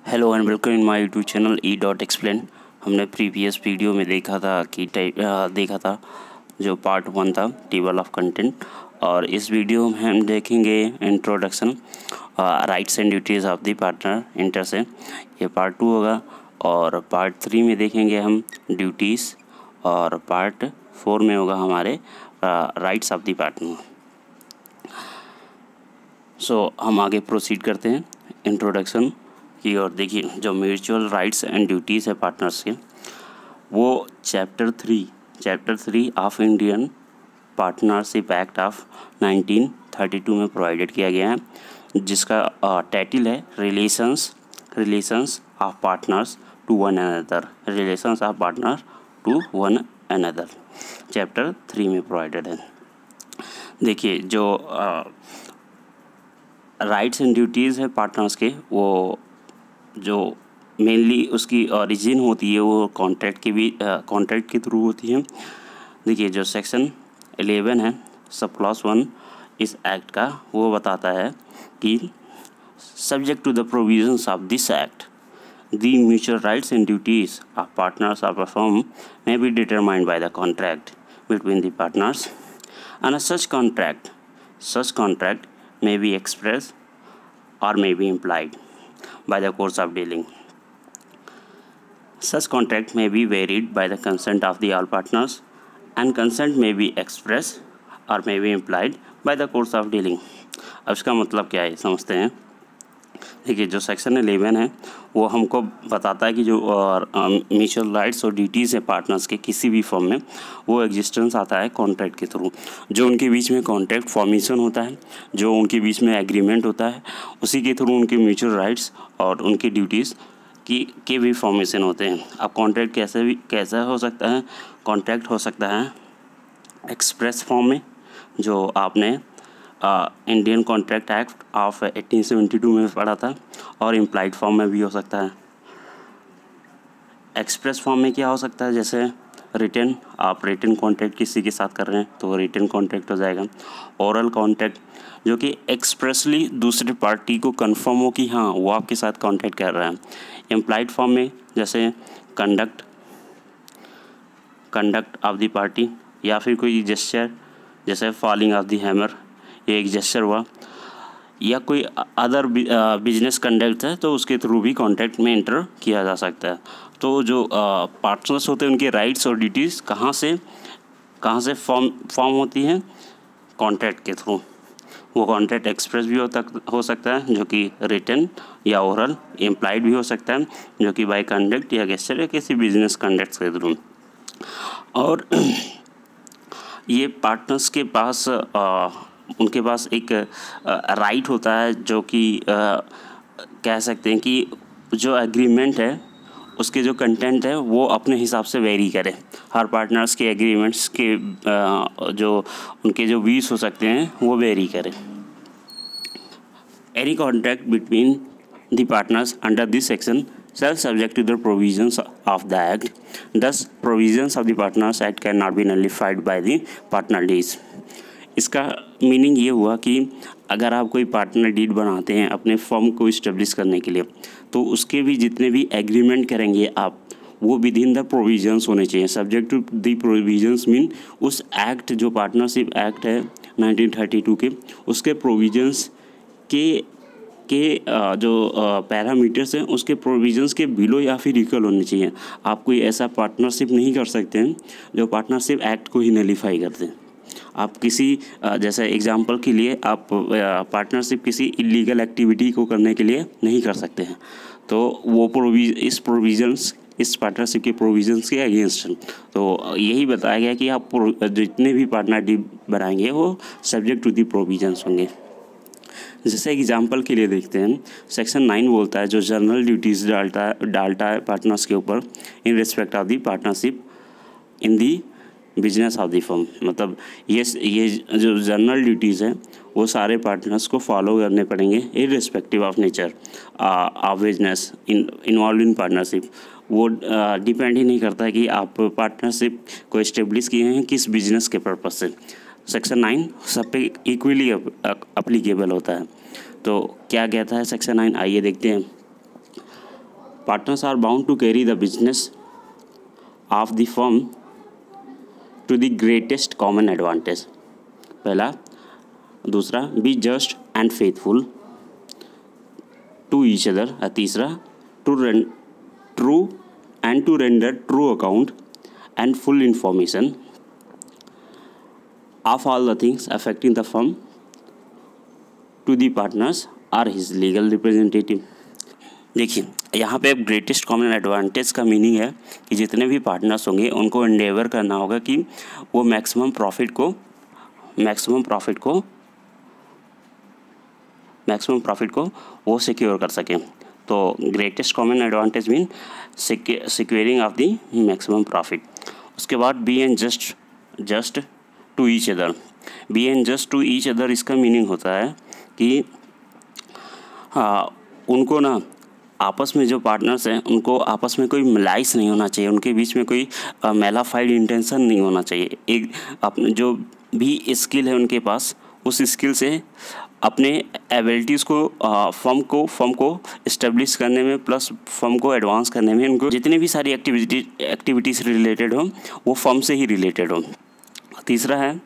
Hello and welcome in my YouTube channel E.Explain। हमने previous video में देखा था जो पार्ट 1 था टेबल ऑफ कंटेंट, और इस वीडियो में हम देखेंगे introduction, rights and duties of the partner inter से। ये पार्ट 2 होगा, और पार्ट 3 में देखेंगे हम ड्यूटीज़, और पार्ट 4 में होगा हमारे राइट्स ऑफ द पार्टनर। सो हम आगे प्रोसीड करते हैं इंट्रोडक्शन की ओर। देखिए, जो म्यूचुअल राइट्स एंड ड्यूटीज़ है पार्टनर्स के, वो chapter 3 of Indian partnership act of 1932 में प्रोवाइडेड किया गया है, जिसका टाइटल है relations of partners to one another. Relations of partner to one another chapter 3 में प्रोवाइडेड है। देखिए, जो राइट्स एंड ड्यूटीज़ है पार्टनर्स के, वो जो मेनली उसकी ओरिजिन होती है वो कॉन्ट्रैक्ट के थ्रू होती है। देखिए, जो सेक्शन 11 है सब क्लॉज 1 इस एक्ट का, वो बताता है कि subject to the provisions of this act the mutual rights and duties of partners of a firm may be determined by the contract between the partners, and such contract may be expressed or may be implied by the course of dealing. Such contract may be varied by the consent of the all partners, and consent may be expressed or may be implied by the course of dealing. अब इसका मतलब क्या है समझते हैं। देखिए, जो section 11 है वो हमको बताता है कि जो म्यूचुअल राइट्स और ड्यूटीज़ है पार्टनर्स के किसी भी फॉर्म में, वो एग्जिस्टेंस आता है कॉन्ट्रैक्ट के थ्रू। जो उनके बीच में कॉन्ट्रैक्ट फॉर्मेशन होता है, जो उनके बीच में एग्रीमेंट होता है, उसी के थ्रू उनके म्यूचुअल राइट्स और उनकी ड्यूटीज़ के भी फॉर्मेशन होते हैं। अब कॉन्ट्रैक्ट कैसा हो सकता है? कॉन्ट्रैक्ट हो सकता है एक्सप्रेस फॉर्म में, जो आपने इंडियन कॉन्ट्रैक्ट एक्ट ऑफ 1872 में पढ़ा था, और इम्प्लाइड फॉर्म में भी हो सकता है। एक्सप्रेस फॉर्म में क्या हो सकता है? जैसे रिटन, आप रिटन कॉन्ट्रैक्ट किसी के साथ कर रहे हैं तो रिटन कॉन्ट्रैक्ट हो जाएगा। ओरल कॉन्ट्रैक्ट, जो कि एक्सप्रेसली दूसरे पार्टी को कंफर्म हो कि हाँ वो आपके साथ कॉन्ट्रैक्ट कर रहा है। इम्प्लाइड फॉर्म में जैसे कंडक्ट ऑफ द पार्टी, या फिर कोई जेस्चर, जैसे फॉलिंग ऑफ द हैमर, ये एक जेस्चर हुआ, या कोई अदर बिजनेस कंडक्ट है तो उसके थ्रू भी कॉन्ट्रैक्ट में एंटर किया जा सकता है। तो जो पार्टनर्स होते हैं उनके राइट्स और ड्यूटीज़ कहाँ से फॉर्म होती हैं? कॉन्ट्रैक्ट के थ्रू। वो कॉन्ट्रैक्ट एक्सप्रेस भी हो सकता है, जो कि रिटन या ओरल। इम्प्लाइड भी हो सकता है, जो कि बाय कंडक्ट या गेस्चर या किसी बिजनेस कंडक्ट के थ्रू। और ये पार्टनर्स के पास उनके पास एक राइट होता है, जो कि कह सकते हैं कि जो एग्रीमेंट है उसके जो कंटेंट है वो अपने हिसाब से वेरी करे। हर पार्टनर्स के एग्रीमेंट्स के जो उनके जो व्यूज हो सकते हैं वो वेरी करे। Any contract between the partners under this section shall subject to the provisions of the act. Thus, provisions of the Partners Act cannot be nullified by the partner deeds. इसका meaning ये हुआ कि अगर आप कोई partner deed बनाते हैं अपने फर्म को इस्टेब्लिश करने के लिए, तो उसके भी जितने भी एग्रीमेंट करेंगे आप, वो विद इन द प्रोविजंस होने चाहिए। Subject to the provisions mean उस एक्ट, जो पार्टनरशिप एक्ट है 1932 के, उसके प्रोविजंस के जो पैरामीटर्स हैं उसके प्रोविजंस के बिलो या फिर इक्वल होने चाहिए। आप कोई ऐसा पार्टनरशिप नहीं कर सकते हैं जो पार्टनरशिप एक्ट को ही नलीफाई करते हैं। आप किसी जैसे एग्जांपल के लिए आप पार्टनरशिप किसी इलीगल एक्टिविटी को करने के लिए नहीं कर सकते हैं, तो वो इस पार्टनरशिप के प्रोविजंस के अगेंस्ट। तो यही बताया गया कि आप जितने भी पार्टनर डीड बनाएंगे वो सब्जेक्ट टू दी प्रोविजंस होंगे। जैसे एग्जांपल के लिए देखते हैं, सेक्शन 9 बोलता है जो जनरल ड्यूटीज़ डालता है पार्टनर्स के ऊपर in respect of the partnership in the business of the firm. मतलब ये जो जनरल ड्यूटीज़ हैं वो सारे पार्टनर्स को फॉलो करने पड़ेंगे irrespective of nature of business involve in partnership. वो डिपेंड ही नहीं करता है कि आप पार्टनरशिप को इस्टेब्लिश किए हैं किस बिजनेस के पर्पज़ से। सेक्शन 9 सब पे इक्वली अप्लीकेबल होता है। तो क्या कहता है सेक्शन 9, आइए देखते हैं। Partners are bound to carry the business of the firm to the greatest common advantage, पहला। दूसरा, be just and faithful to each other. तीसरा, to render true account and full information of all the things affecting the firm to the partners or his legal representative. देखिए, यहाँ पे greatest common advantage का meaning है कि जितने भी partners होंगे उनको एंडेवर करना होगा कि वो मैक्सिमम प्रॉफिट को वो सिक्योर कर सकें। तो greatest common advantage mean securing of the maximum profit. उसके बाद be and just to each other. Be and just to each other इसका मीनिंग होता है कि उनको ना आपस में जो पार्टनर्स हैं उनको आपस में कोई मलाइस नहीं होना चाहिए, उनके बीच में कोई मेलाफाइड इंटेंशन नहीं होना चाहिए। एक अपने जो भी स्किल है उनके पास, उस स्किल से अपने एबिलिटीज़ को फर्म को इस्टेब्लिश करने में प्लस फर्म को एडवांस करने में उनको जितनी भी सारी एक्टिविटीज़ रिलेटेड हो वो फर्म से ही रिलेटेड हो। तीसरा है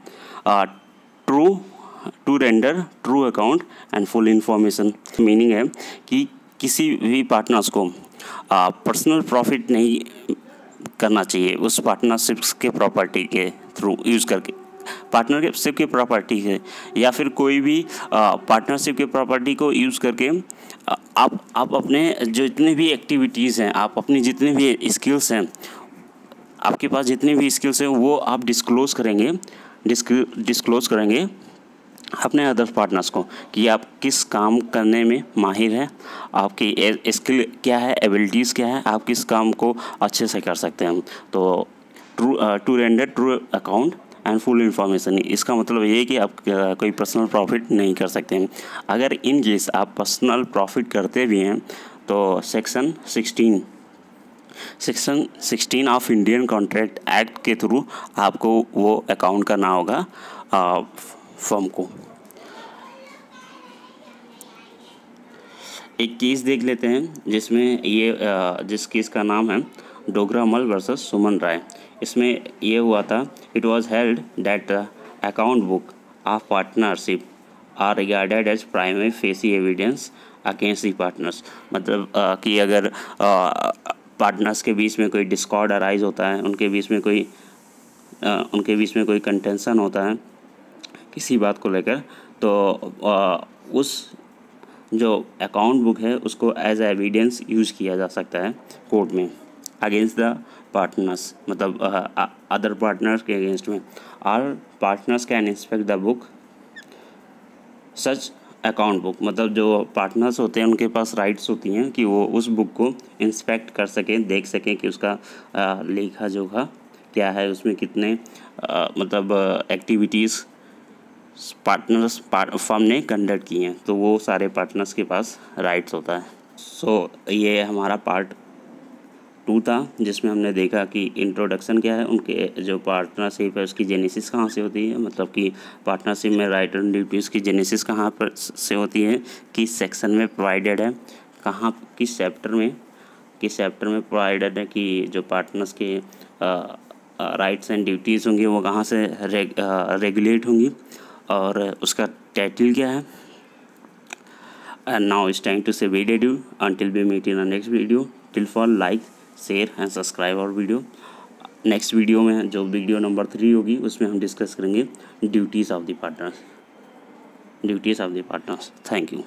to render true account and full information. Meaning है कि किसी भी पार्टनर्स को पर्सनल प्रॉफिट नहीं करना चाहिए उस पार्टनरशिप्स के प्रॉपर्टी के थ्रू यूज़ करके, पार्टनरशिप की प्रॉपर्टी है या फिर कोई भी पार्टनरशिप की प्रॉपर्टी को यूज़ करके आप अपने जो जितने भी एक्टिविटीज़ हैं, आप अपनी जितने भी स्किल्स हैं, आपके पास जितने भी स्किल्स हैं वो आप डिस्क्लोज़ करेंगे अपने अदर पार्टनर्स को कि आप किस काम करने में माहिर हैं, आपकी स्किल क्या है, एबिलिटीज़ क्या है, आप किस काम को अच्छे से कर सकते हैं। तो to render true account and full information, इसका मतलब ये है कि आप कोई पर्सनल प्रॉफिट नहीं कर सकते हैं। अगर इन केस आप पर्सनल प्रॉफिट करते भी हैं तो section 16 of Indian contract act के थ्रू आपको वो अकाउंट करना होगा फर्म को। एक केस देख लेते हैं जिसमें जिस केस का नाम है डोगरामल वर्सेस सुमन राय। इसमें ये हुआ था, it was held that account book of partnership are regarded as primary facie evidence against the partners. मतलब कि अगर पार्टनर्स के बीच में कोई डिस्कॉर्ड अराइज होता है, उनके बीच में कोई कंटेंशन होता है किसी बात को लेकर, तो उस जो अकाउंट बुक है उसको एज एविडेंस यूज़ किया जा सकता है कोर्ट में अगेंस्ट द पार्टनर्स, मतलब अदर पार्टनर्स के अगेंस्ट में। All partners can inspect the book such account book, मतलब जो पार्टनर्स होते हैं उनके पास राइट्स होती हैं कि वो उस बुक को इंस्पेक्ट कर सकें, देख सकें कि उसका लेखा जोखा क्या है, उसमें कितने मतलब एक्टिविटीज़ पार्टनर्स फर्म ने कंडक्ट किए हैं, तो वो सारे पार्टनर्स के पास राइट्स होता है। सो ये हमारा पार्ट 2 था जिसमें हमने देखा कि इंट्रोडक्शन क्या है, उनके जो पार्टनरशिप है उसकी जेनेसिस कहाँ से होती है, मतलब कि पार्टनरशिप में राइट एंड ड्यूटीज़ की जेनेसिस कहाँ पर से होती है, किस सेक्शन में प्रोवाइडेड है, कहाँ किस चैप्टर में प्रोवाइडेड है कि जो पार्टनर्स के राइट्स एंड ड्यूटीज़ होंगी वो कहाँ से रेगुलेट होंगी और उसका टाइटल क्या है। And now it's time to say bye adieu until we meet in the next video. Till for like, share and subscribe our video. Next video में जो वीडियो नंबर 3 होगी उसमें हम डिस्कस करेंगे duties of the partners. Thank you.